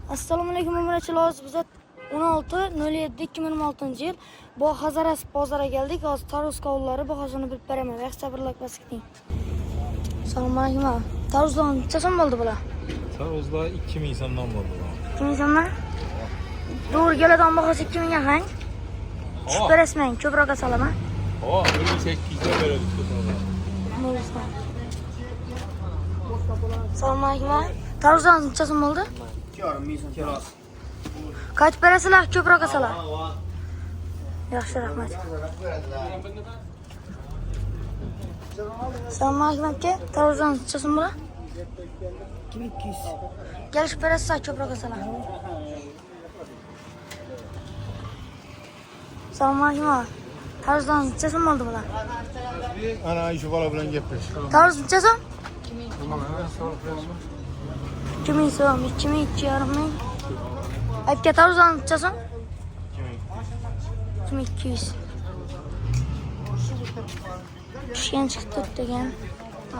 Assalomu alaykum umrachilar. Biz 16.07.2026 yil bu Hazaras bozorga keldik. Hozir tarvuz qovullari bahosini bilib beraman. Yaxshi birlik basqiting. Assalomu alaykum. Tarvuzlar necha so'm bo'ldi bular? Tarvuzlar 2000 so'mdan bo'ldi. 2000 so'mmi? To'g'ri keladigan bahosi 2000 ga qang. Tushib berasizmi? Ko'proq olaman. Ha, 18 ga beradi. Assalomu alaykum. Tarvuzlar necha so'm bo'ldi? 2,5 kilo. Kaç berasizlar? Ko'proq olaman. Yaxshi, rahmat. Assalomu alaykum aka. Tarvuzlar necha so'm bo'ladi? 200. Gelişip berasizlar, ko'proq olaman. Assalomu alaykum. Tarvuzlar necha so'm bo'ldi bular? Ana shu bola bilan gaplash. Tarvuz necha so'm? 2000 so'm, 2200. Aka tarvuzlar necha so'm? 2200. Pishgan chiqdi degan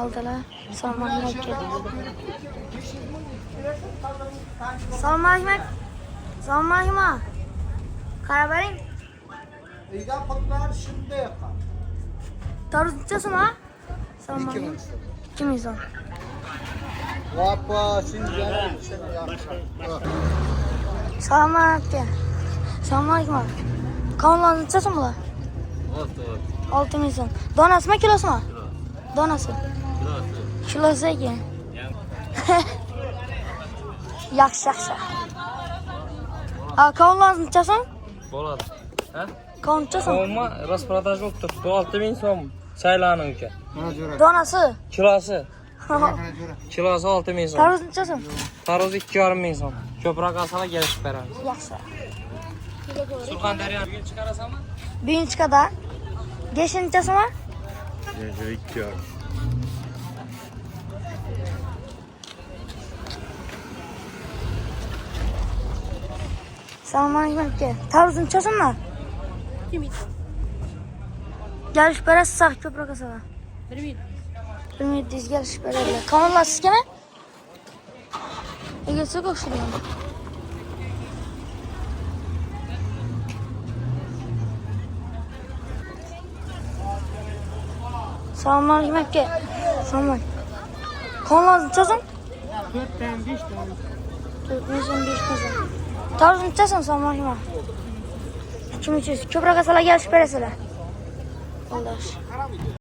oldilar. Assalomu alaykum. Assalomu alaykum. Assalomu alaykum. Qarab bering. Uyda pullar shunday qol. Tarvuz necha so'm ha? Assalomu alaykum. 2000 so'm. Vapa, singan. Assalomu alaykum. Assalomu alaykum. Qovunlar necha so'm bular? 6000 so'm. Donasimi, kilosimi? Donasi. Kilosi ekan. Yaxshi. A qovunlar necha so'm? Bo'ladi. Ha? Qovun necha so'm? Qovunma rasprodaja bo'lib turibdi. 6000 so'm saylaning uka. Donasi. Kilosi. Kilosi 6000 so'm. Tarvuz necha so'm? Tarvuz 2500 so'm. Ko'proq olsalar kelishib beramiz. Yaxshi. Surxondaryo bugun chiqarasanmi? Birinchikada. Geshi necha so'm? Yana 2 yo'q. Assalomu alaykum aka. Tarvuz necha so'm? 2000 so'm. Gelishib berasizlar, ko'proq olaman. 1700 gelishib beradilar. Qovunlar sizgami? Egasi o'xshaydi. Assalomu alaykum aka. Assalomu alaykum. Qovunlar necha so'm? 4dan 5dan. 4000 so'm, 5000 so'm. Tarvuz necha so'm? Assalomu alaykum. 2300. Ko'proq olaman, gelishib berasizlar. Alloh.